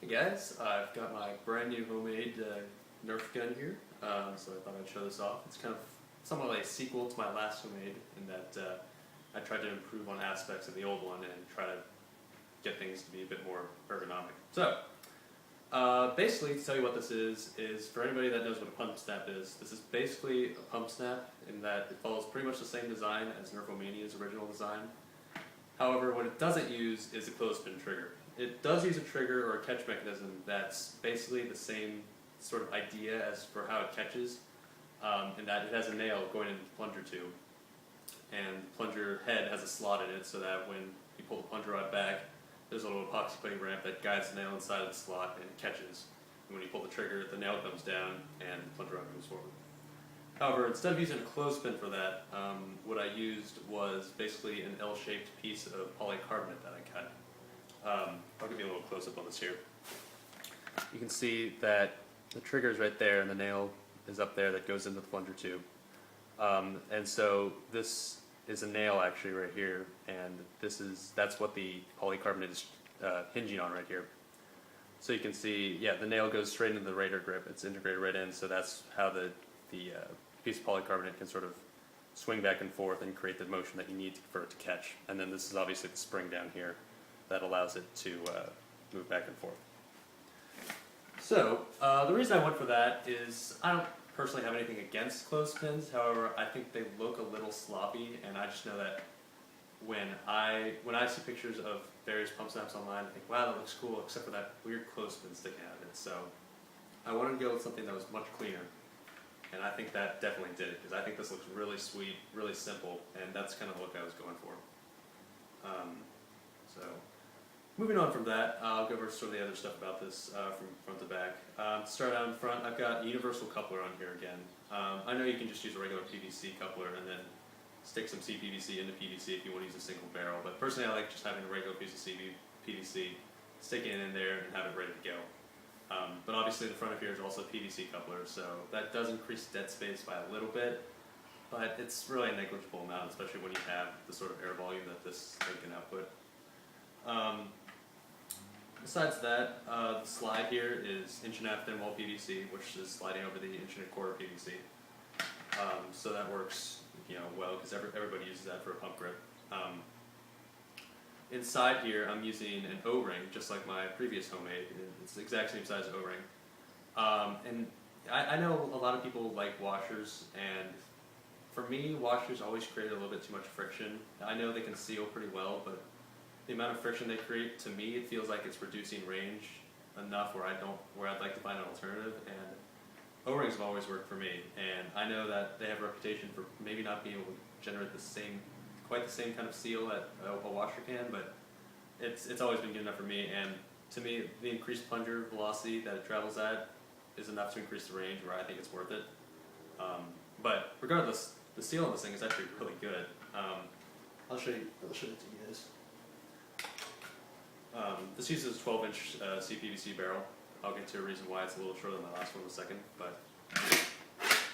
Hey guys, I've got my brand new homemade Nerf gun here, so I thought I'd show this off. It's kind of somewhat like a sequel to my last homemade in that I tried to improve on aspects of the old one and try to get things to be a bit more ergonomic. So, basically, to tell you what this is for anybody that knows what a PumpSnap is, this is basically a PumpSnap in that it follows pretty much the same design as Nerfomania's original design. However, what it doesn't use is a clothespin trigger. It does use a trigger or a catch mechanism that's basically the same sort of idea as for how it catches, in that it has a nail going into the plunger tube, and the plunger head has a slot in it so that when you pull the plunger rod back, there's a little epoxy plating ramp that guides the nail inside of the slot and it catches. And when you pull the trigger, the nail comes down and the plunger rod moves forward. However, instead of using a clothespin for that, what I used was basically an L-shaped piece of polycarbonate that I cut. I'll give you a little close-up on this here. You can see that the trigger is right there and the nail is up there that goes into the plunger tube. And so this is a nail actually right here, and that's what the polycarbonate is hinging on right here. So you can see, yeah, the nail goes straight into the radar grip. It's integrated right in, so that's how the piece of polycarbonate can sort of swing back and forth and create the motion that you need for it to catch. And then this is obviously the spring down here that allows it to move back and forth. So the reason I went for that is I don't personally have anything against clothespins. However, I think they look a little sloppy, and I just know that when I see pictures of various pump snaps online, I think, wow, that looks cool, except for that weird clothespin sticking out of it. So I wanted to go with something that was much cleaner, and I think that definitely did it, because I think this looks really sweet, really simple, and that's kind of the look I was going for. So moving on from that, I'll go over sort of the other stuff about this from front to back. To start out in front, I've got a universal coupler on here again. I know you can just use a regular PVC coupler and then stick some CPVC into PVC if you want to use a single barrel, but personally I like just having a regular piece of PVC, sticking it in there and have it ready to go. But obviously the front of here is also a PVC coupler, so that does increase dead space by a little bit, but it's really a negligible amount, especially when you have the sort of air volume that this thing can output. Besides that, the slide here is 1.5" thin wall PVC, which is sliding over the 1.25" PVC. So that works, well, because everybody uses that for a pump grip. Inside here, I'm using an O-ring, just like my previous homemade. It's the exact same size O-ring. And I know a lot of people like washers, and for me, washers always create a little bit too much friction. I know they can seal pretty well, but the amount of friction they create, to me, it feels like it's reducing range enough where I'd like to find an alternative. And O-rings have always worked for me, and I know that they have a reputation for maybe not being able to generate quite the same kind of seal that a washer can, but it's always been good enough for me. And to me, the increased plunger velocity that it travels at is enough to increase the range where I think it's worth it. But regardless, the seal on this thing is actually really good. I'll show it to you guys. This uses a 12-inch CPVC barrel. I'll get to a reason why it's a little shorter than my last one in a second, but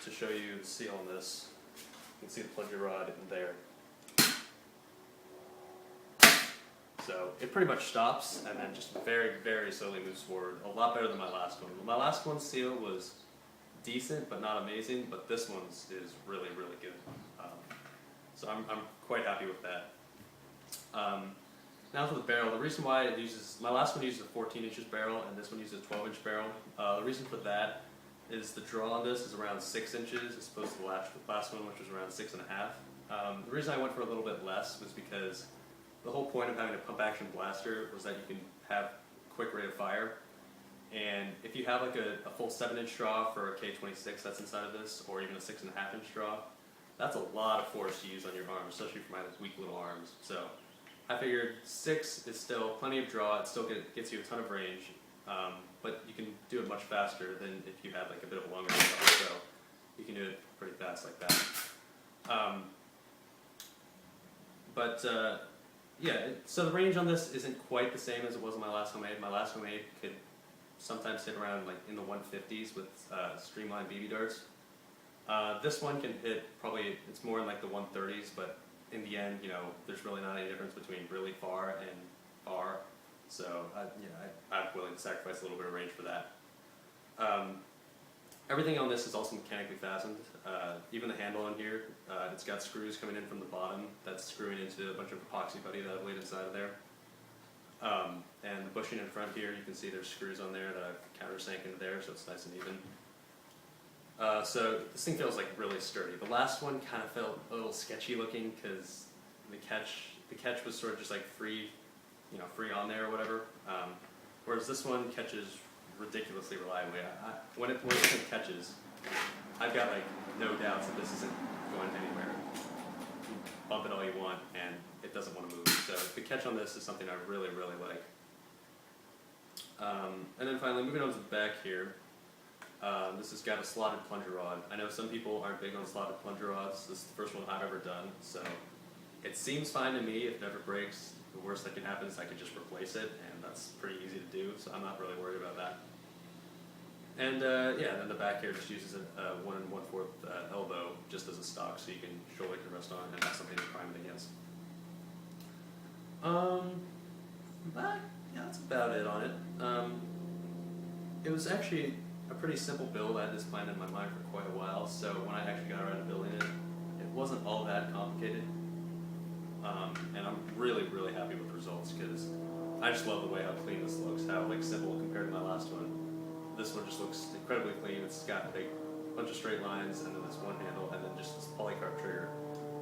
to show you the seal on this, you can see the plunger rod in there. So it pretty much stops and then just very, very slowly moves forward. A lot better than my last one. My last one's seal was decent but not amazing, but this one's is really, really good. So I'm quite happy with that. Now for the barrel, the reason why it uses, my last one uses a 14 inches barrel and this one uses a 12-inch barrel. The reason for that is the draw on this is around 6 inches as opposed to the last one, which was around 6.5. The reason I went for a little bit less was because the whole point of having a pump action blaster was that you can have quick rate of fire. And if you have like a full 7-inch straw for a K26 that's inside of this, or even a 6.5-inch straw, that's a lot of force to use on your arm, especially for my weak little arms. So I figured 6 is still plenty of draw, it still gets you a ton of range, but you can do it much faster than if you had like a bit of a longer straw, so you can do it pretty fast like that. Yeah, so the range on this isn't quite the same as it was on my last homemade. My last homemade could sometimes hit around like in the 150s with streamlined BB darts. This one can hit probably, it's more in like the 130s, but in the end, there's really not any difference between really far and far. So I'm willing to sacrifice a little bit of range for that. Everything on this is also mechanically fastened. Even the handle on here, it's got screws coming in from the bottom that's screwing into a bunch of epoxy putty that I've laid inside of there. And the bushing in front here, you can see there's screws on there that I've countersank into there, so it's nice and even. So this thing feels like really sturdy. The last one kind of felt a little sketchy looking because the catch was sort of just like free on there or whatever. Whereas this one catches ridiculously reliably. When it catches, I've got like no doubts that this isn't going anywhere. You bump it all you want and it doesn't want to move. So the catch on this is something I really, really like. And then finally, moving on to the back here, this has got a slotted plunger rod. I know some people aren't big on slotted plunger rods. This is the first one I've ever done, so it seems fine to me. If it ever breaks, the worst that can happen is I could just replace it, and that's pretty easy to do, so I'm not really worried about that. And yeah, then the back here just uses a 1 1/4 elbow just as a stock, so you can shoulder can rest on, and that's something to prime it against. Yeah, that's about it on it. It was actually a pretty simple build. I had this plan in my mind for quite a while, so when I actually got around to building it, it wasn't all that complicated. And I'm really, really happy with the results because I just love the way how clean this looks, how like simple compared to my last one. This one just looks incredibly clean. It's got a bunch of straight lines and then this one handle and then just this polycarb trigger.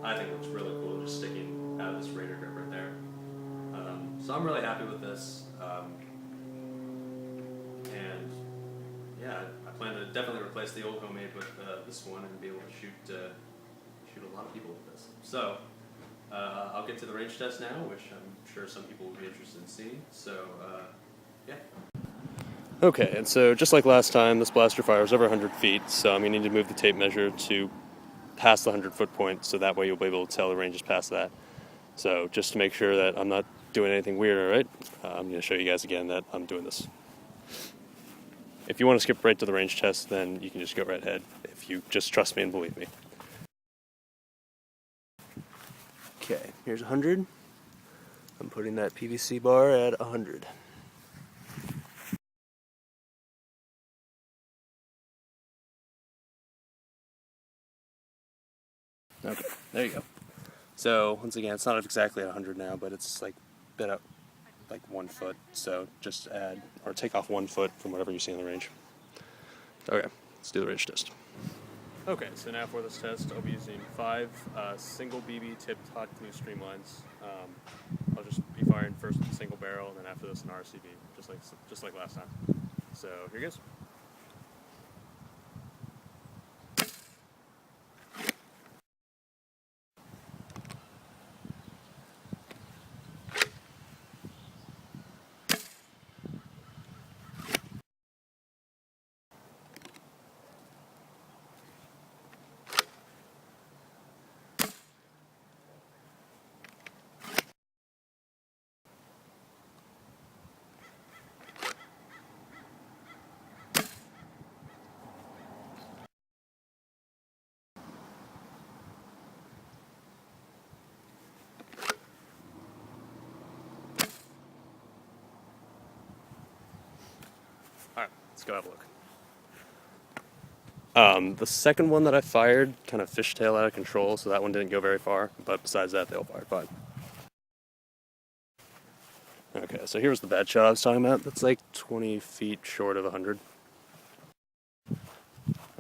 I think it looks really cool just sticking out of this Raider grip right there. So I'm really happy with this. And yeah, I plan to definitely replace the old homemade with this one and be able to shoot a lot of people with this. So I'll get to the range test now, which I'm sure some people will be interested in seeing. So yeah. Okay, and so just like last time, this blaster fires over 100 feet, so I'm going to need to move the tape measure to past the 100-foot point, so that way you'll be able to tell the range is past that. So just to make sure that I'm not doing anything weird, alright, I'm going to show you guys again that I'm doing this. If you want to skip right to the range test, then you can just go right ahead, if you just trust me and believe me. Okay, here's 100. I'm putting that PVC bar at 100. Okay, there you go. So once again, it's not exactly 100 now, but it's like bit up like 1 foot. So just add or take off 1 foot from whatever you see in the range. Okay, let's do the range test. Okay, so now for this test, I'll be using 5 single BB-tipped hot glue streamlines. I'll just be firing first with a single barrel, and then after this an RSCB, just like last time. So here goes. Alright, let's go have a look. The second one that I fired kind of fishtail out of control, so that one didn't go very far, but besides that, they all fired fine. Okay, so here's the bad shot I was talking about. That's like 20 feet short of 100.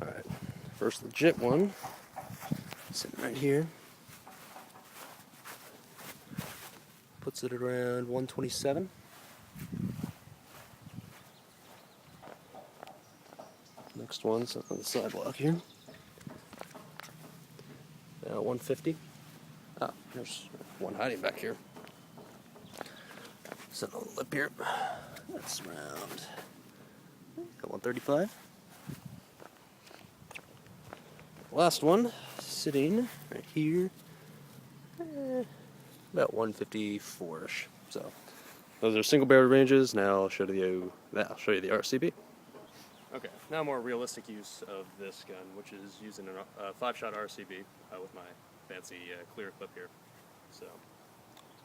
Alright, first legit one, sitting right here. Puts it at around 127. Next one's up on the sidewalk here. 150. Ah, there's one hiding back here. Sitting on the lip here. That's around 135. Last one, sitting right here. About 154-ish. So those are single barrel ranges. Now I'll show you the RSCB. Okay, now more realistic use of this gun, which is using a 5-shot RSCB with my fancy clear clip here. So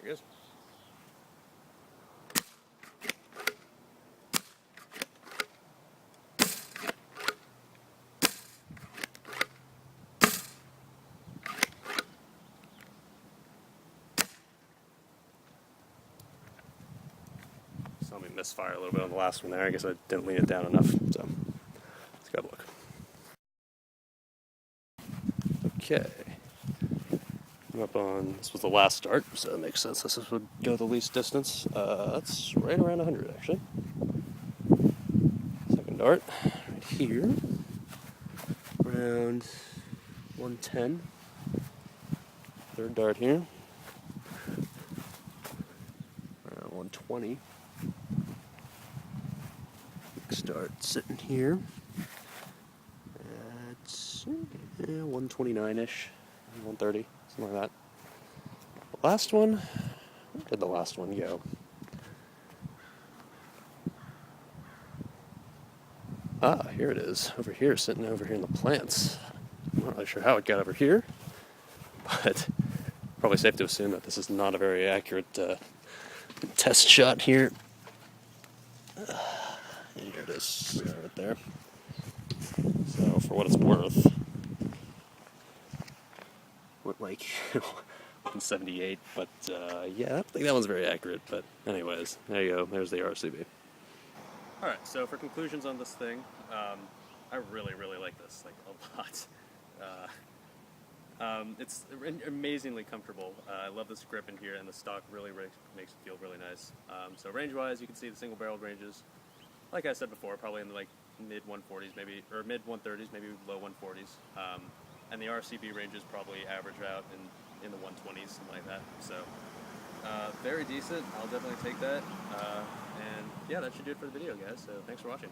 here it goes. saw me misfire a little bit on the last one there. I guess I didn't lean it down enough, so let's go have a look. Okay. I'm up on, this was the last start, so it makes sense this would go the least distance. That's right around 100 actually. Second dart, right here, around 110. Third dart here, around 120. Next dart sitting here at 129-ish, 130, something like that. The last one, where did the last one go? Ah, here it is, over here, sitting over here in the plants. I'm not really sure how it got over here, but probably safe to assume that this is not a very accurate test shot here. And here it is, right there. So for what it's worth, went like 178, but yeah, I don't think that one's very accurate. But anyways, there you go. There's the RSCB. All right. So for conclusions on this thing, I really like this, like a lot. It's amazingly comfortable. I love this grip in here, and the stock really makes it feel really nice. So range-wise, you can see the single-barreled ranges. Like I said before, probably in the like mid-140s, maybe, or mid-130s, maybe low 140s. And the RCB ranges probably average out in the 120s, something like that. So very decent. I'll definitely take that. And yeah, that should do it for the video, guys. So thanks for watching.